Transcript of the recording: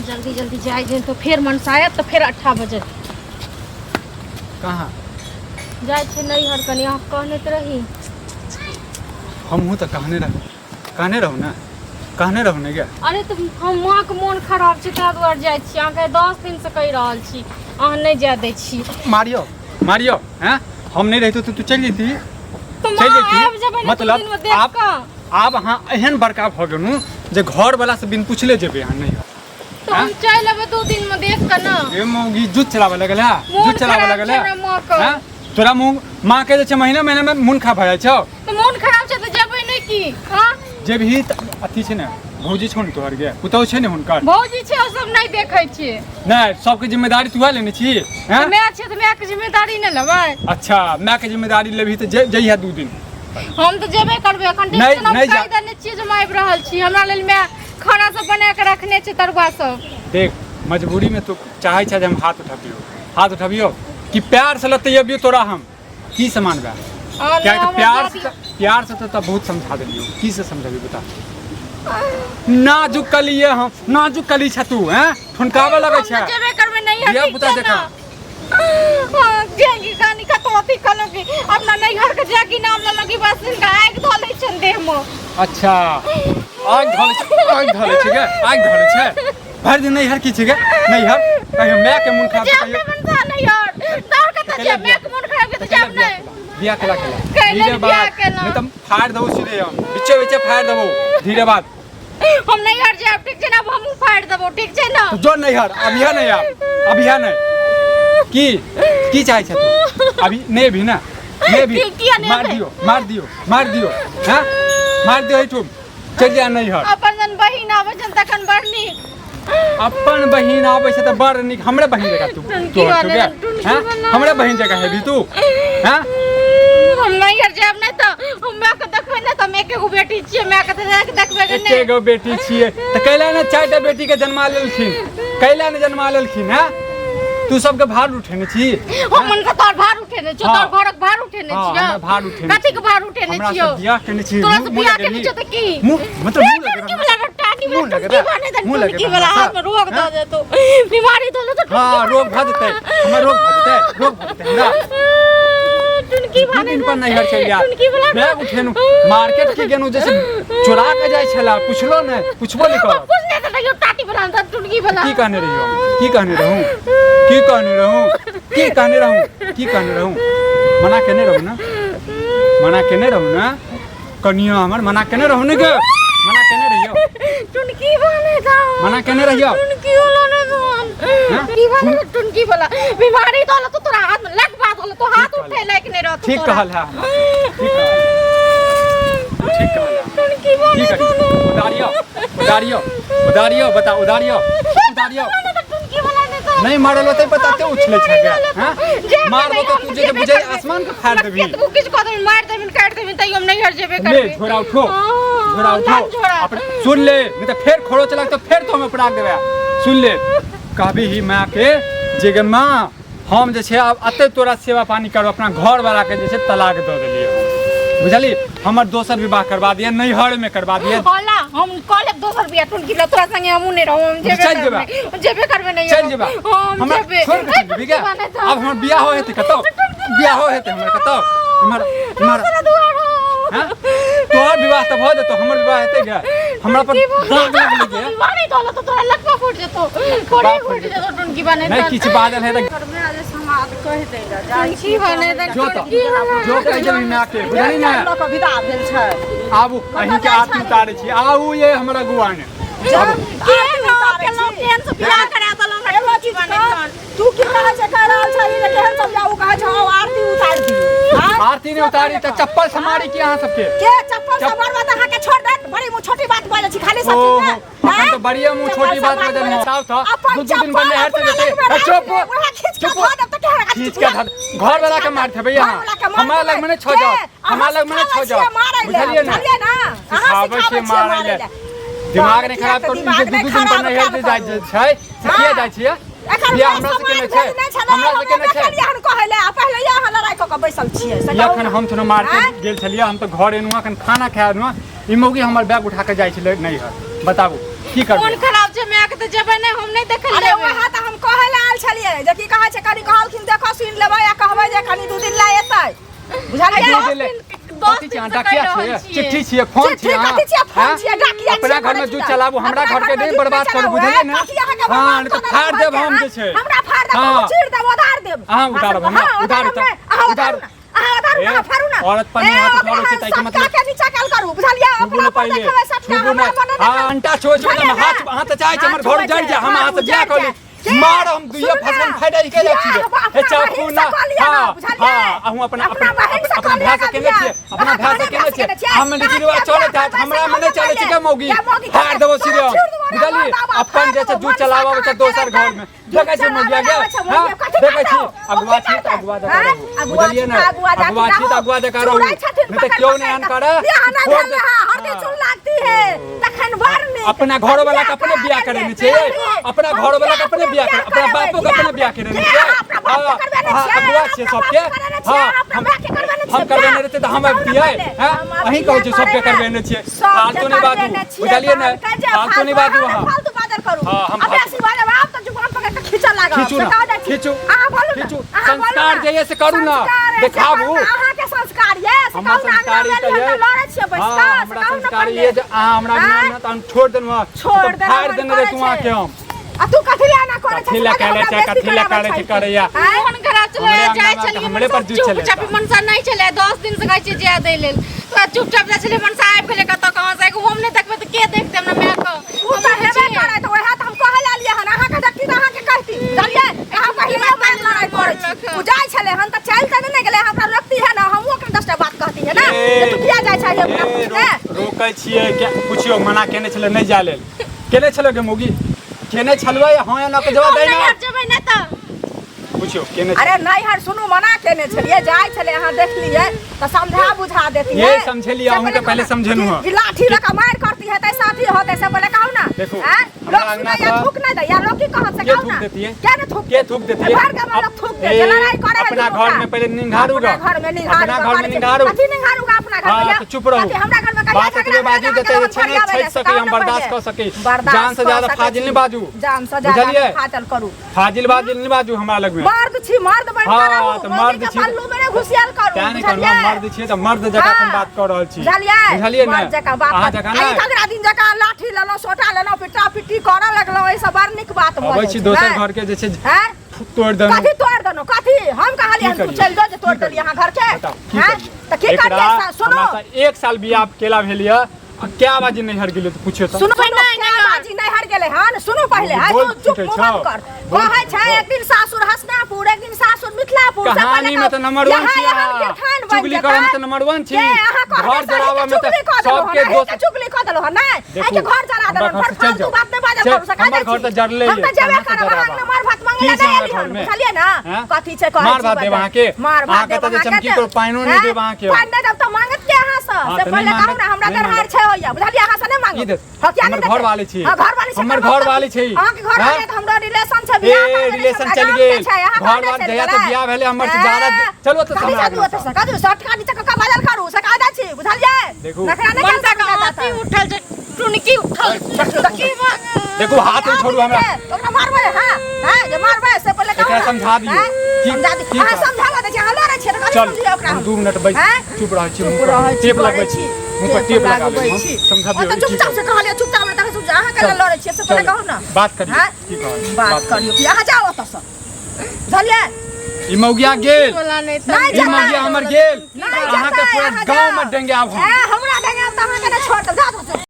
जल्दी जल्दी जाए तो फिर मनसायत तो फिर 8 बजे कहाँ जाए छे नहीं हर कनी आप कहने तो रही हम तो कहने रहू ना कहने रहू ना क्या अरे तो हम वहाँ के मन खराब छे ताहि दुआरे जाए छी अहाँके 10 दिन से कहि रहल छी अहाँ नहीं जाए दै छी मारियो हैं हम नहीं रहते तो तू चल जेती मतलब आप अहाँ एहन बड़का भ गेलू जे घर वाला से बिन पूछले जेबे अहाँ नहीं तो हम चल अबे 2 दिन में देख कर ना ए मौगी जुत चलावे लगल है जुत चलावे लगल है हैं तोरा मुंह मां के जे महीना महीना में मुन खा भय छ तो मन खराब छ तो जेबे नहीं की हां जे भी अथी छै ने भौजी छोन तोहर गे पुतौ छै ने हुनकर भौजी छै ओ सब नहीं देखै छी नहीं सबके जिम्मेदारी तू लेने छी हैं मैं छै तो मैं के जिम्मेदारी नहीं लेबै अच्छा मैं के जिम्मेदारी लेबही तो जइहा 2 दिन हम तो जेबे करबे एखन टेंशन हम कहि देने छी जे मैं आबि रहल छी हमरा लेल मैं खाना सब बना के रखने छी तरुआ सब देख मजबूरी में तू चाहे छ जे हम हाथ उठाबियो कि प्यार से लतैबियो तोरा हम की समान बा क्या तो प्यार से तो बहुत समझा देलियो की से समझाबी बता नाजुक कलिए हम नाजुक कली छ तू हैं ठुनकावे लगे छ जेबे करबे नहीं ये बता देखा जेंगी कहानी का तो अथी कलोगी अपना नहीं घर के जाकी नाम ल लगी बस इनका आग धले छन देह में अच्छा आग धले छ गे आग धले छ भर दिन नहीं हर की छ गे नहीं हर कहीं मैं के मुन खा कहियो नहीं यार दौड़ के तो जे मैं के मुन खराब के तो जाब नहीं बिया केला धीरे बात नहीं तुम फाड़ दबो सीधे हम बीचे फाड़ दबो धीरे बात हम नहीं हर जाब ठीक छै ना हम फाड़ दबो ठीक छै ना तो जो नहीं हर अभी नहीं की चाहे छ तू अभी नहीं भी ना नहीं भी मार दियो हैं मार दियो तुम चल जा नहीं हर अपन जन बहिन आवे जन तखन बड़नी अपन बहिन आवे छ त बड़ निक हमरे बहिन जगह तू हैं हमरे बहिन जगह है भी तू हैं हम नहीं हर जाब नहीं तो मैं के देखबे ना तो मैं के गो बेटी छिए मैं के देखबे के नहीं के गो बेटी छिए त कैला ने 4टा बेटी के जन्मा लेलखिन कैला ने जन्मा लेलखिन हैं तू सबके भार उठेने छी हम मन का तोर भार उठेने छी तोर घरक भार उठेने छी हां भार उठेने कथि के भार उठेने छी हमरा बियाह केने छी तोरा से बियाह केने छी त की मतलब मुंह लगे की वाला हाथ में रोग द दे तो बीमारी तो तो हां रोग भ जते हमरा रोग भ जते ना टुनकी भाने दिन पर नहीं हर चल यार मैं उठेनु मार्केट के गेनु जैसे चुरा के जाय छला पुछलो ने पुछबो नहीं कर पुछने त यो टाटी बना त टुनकी वाला की कहने रहूं मना केने रहूं ना कनिया हमर मना केने रहूं ने के मना केने रहियो टुनकी बने था मना केने रहियो टुनकी वाला ने की बने टुनकी वाला बीमारी तो तोरा हाथ में लग बात होला तो हाथ उठे लायक नहीं रहत ठीक कहल है ठीक कहल टुनकी बने उदारियो बता उदारियो टुनकी वाला ने तो नहीं मारल होते बताते उछले छ गया हां मारबो तो तुझे के बुझे आसमान पे फाड़ देबी तू किस को दे मार देबी काट देबी त हम नहीं हर जेबे करबे ले झोरा उठो अपन सुन ले नहीं तो फिर खोड़ो चला तो फिर तो हमें पड़ा देबे सुन ले कहबी ही मां के जे मां हम जे छे अब अते तोरा सेवा पानी करो अपना घर वाला के जे छे तलाक द देलिए बुझली हमर दोसर विवाह करवा दिए नैहर में करवा दिए होला हम कॉलेज दोसर बियाह टुनकी ल तोरा संगे हमू नहीं रहू हम जेबे करबे नहीं चल जेबा हम जेबे छोड़ के जेबी के अब हमर बियाह हो हेते कतो बियाह हो हेते हमर कतो हमर हां तोहर विवाह त भ जतो हमर विवाह हेते गे हमरा पर दाग लग गे माने तो तोरा लकवा फूट जतो कोड़ी फूट जतो टुनकी बने नहीं किछ बादल है त करबे आज समाज कह दे टुनकी बने त जो कह जे ना के बुझली ना लोक विदा भेल छै आबू अहीं के आरती उतारे छी आऊ ये हमरा गुआन बियाह करा दलो तू की कहा से कर रहल छली ने केहन समझाऊ कहा छ आरती उतार दी आरती ने उतारी त चप्पल समारी की अहाँ सबके के चप्पल समारवा त अहाँ के छोड़ दे बड़ी मु छोटी बात बोले छी खाली सब चीज में हम तो बढ़िया मु छोटी बात बदल में साव था दो दिन बनने हर से चुप खींच के घर वाला के मार थे भैया हमारा लग में छ जाओ हमारा लग में छ जाओ बुझलिए ना सिखावे के मारे ले दिमाग ने खराब कर दो दिन बनने हर से जाय छै सिखिया जाय छियै बिया हमरा से केने छै हम कहले पहले यहाँ लड़ाई क के बैसल छियै एखन हम थोड़ा मार्केट गेल छलिए हम तो घर एनुआ कन खाना खाए एनुआ ई मौगी हमर बैग उठा के जाय छले नहीं है बताबू की करबे मन खराब छै मैं के त जेबै नै हम नै देखल अरे वहां त हम कहै ला आल छलिए जे की कहै छै कनी कहलखिन देखो सुन लेबै या कहबै जे कनी 2 दिन ला एतै बुझलिए कथी छै डाकिया छै चिट्ठी छै फोन छै अपना घर में दूध चलाबू हमरा घर के नहीं बर्बाद करू बुझलिए ना हां नहीं तो फाड़ देब हम जे छै हमरा फाड़ देब चीर देब उधार देब हां उधार उधार औरत पर हाथ उठावे छै ताकि मतलब के नीचा काल करू बुझलिए अपना पहिले छुबू ना हां अंटा छोड़ छोड़ हाथ चाहे छै हमर घर जड़ जा हम हाथ बियाह कर ली मार हम दुइया फसलन फायदा के ले छी हे चाकू ना हां हम अपना भाषा से केने छी अपना भाषा से केने छी हम नीतिवा चले जात हमरा में नहीं चले छी के मौगी फाड़ देबो सिरे बुझलिए अपन जैसे दूध चलावा छै दोसर घर में देखै छी मौगी गया हां देखै छी अगुआ छी त अगुआ देखा रहू बुझलिए ना अगुआ छी त अगुआ देखा रहू नहीं तो क्यों नहीं अन करे छोड़ दे हरदी चुन लागती है तखन भर में अपना घर वाला के अपने बियाह करे छै अपना घर वाला के अपने बियाह करे अपना बापो के अपने बियाह करे छै हां अगुआ छै सबके हां हम करबे नहीं रहते त हम बियाह हैं अहीं कहै छै सबके करबे नहीं छै फालतू नहीं बाजू बुझलिए ना फालतू नहीं बाजू फालतू बात करू हां हम अबे वाला बाप त जुबान पकड़ के खींचा लागल खींचू संस्कार जइए से करू ना देखाबू अहाँ के संस्कार ये से कहू ना लड़ै छियै बैठ के हमरा संस्कार ये जे हमरा ना त हम छोड़ देनु फाड़ देने रे तू आके हम आ तू कथि ला ना करे कथि ला करे छै करैया मन खराब चले जाय छलिए हमरे पर जुट चले चुपचाप मनसा नहीं चले 10 दिन से कहै छै जे दे लेल तो चुपचाप जा छले मनसा आबि गेले कत कहां से हम नहीं देखबे त के देखते हमरा मैं को उ त हेबे करे त ओहा त हम कहै ला लिए हन अहाँ के देखती त अहाँ के कहती चलिए अहाँ कहि में बात लड़ाई करे छी उ जाय छले हन त चल त नहीं गेले हमरा रखती है ना हमहु के 10टा बात कहती है ना जे तू किया जाय छै अपना रोकै छियै क्या पूछियो मना केने छले नहीं जा लेल केने छले के मौगी केने छलवा हां या ना के जवाब दै ना जेबै ना त पूछियो केने अरे नहीं हर सुनो मना केने छलिए जाय छले अहाँ देख लिए त समझा बुझा देती है ये समझलिए हम के पहले समझेनु है लाठी लगा मार करती है तैसा भी होते से पहले कहू ना देखो लोग सुने या थूक नहीं दे या लोग की कहत से कहू ना क्या ने थूक के थूक देती है घर के लोग थूक दे लड़ाई करे अपना घर में पहले निंघारूगा घर में निंघारू अपना घर में निंघारू कथि निंघारूगा अपना घर में हां तो चुप रहो हमरा घर में बात के बाजू देते छने छेद सके हम बर्दाश्त कर सके जान से ज्यादा फाजिल नहीं बाजू जान से ज्यादा फाजिल करू फाजिल बाजिल नहीं बाजू हमरा लग में मर्द छी मर्द बन हां तो मर्द छी पल्लू में घुसियाल करू क्या नहीं करबा मर्द छी तो मर्द जगह हम बात कर रहल छी बुझलिए ना मर्द जगह बात जगह ना अगला दिन जगह लाठी लेलो सोटा लेलो पिटा पिटी करे लगलो ऐसा बड़ निक बात भ अबै छी दोसर घर के जे छै हैं तोड़ देनो कथि तोड़ देनो कथि हम कहलिए हम चल दो जे तोड़ देली यहां घर के हैं त की करिए सुनो 1 साल बियाह केला भेलिया क्या बाजी नहीं हर गेले तो पूछियो तो सुनो नहीं बाजी नहीं हर गेले हन सुनो पहले है तू चुप मत कर कहै छै एक दिन सासुर हसनापुर एक दिन सासुर मिथिलापुर कहानी में तो नंबर 1 छी चुगली करे में तो नंबर 1 छी घर जरावा में तो सबके दोस्त चुगली क देलो हन नहीं है कि घर जरा देलो पर फालतू बात नहीं बाजल करू सका हमर घर तो जरले हम तो जेबे करब हम मार भात मांगे नहीं हन बुझलिए ना कथि छै कहै मार भात देब अहाँ के मार भात देब अहाँ के चमकी को पाइनो नहीं देब अहाँ के पाइन देब त मांगत के अहाँ से पहले कहू ना हमरा दरहार छै होया बुझलिए अहाँ से नहीं मांगो हां क्या नहीं घर वाले छी घर वाले छी हमर घर वाले छी अहाँ के घर वाले त हमरा रिलेशन छै बियाह रिलेशन चल गेल घर वाले जया तो बियाह भेले हमर से ज्यादा चलो तो हमरा कदू शॉर्टकट नीचे का बदल करू सका दा छी बुझलिए देखो मनसा का हाथी उठल जे टुनकी उठल की देखो हाथ छोड़ू हमरा ओकरा मारबे हां जे मारबे से पहले एकरा समझा दियो समझा दी हां समझावा दे हां लड़ै छै त समझिए ओकरा 2 मिनट बैठ चुप रह छी टेप लगबै छी मुंह पर टेप लगाबै हम समझा दियो चुपचाप से कहलिए चुपचाप में तक अहाँ के लड़ै छी से पहले कहू ना बात करियो की कहै बात करियो कि अहाँ जाओ त सब बुझलिए ई मौगिया गेल नहीं ई मौगिया हमर गेल अहाँ के पूरा गांव में डेंगे आब हमरा डेंगे आब त अहाँ के छोड़ जा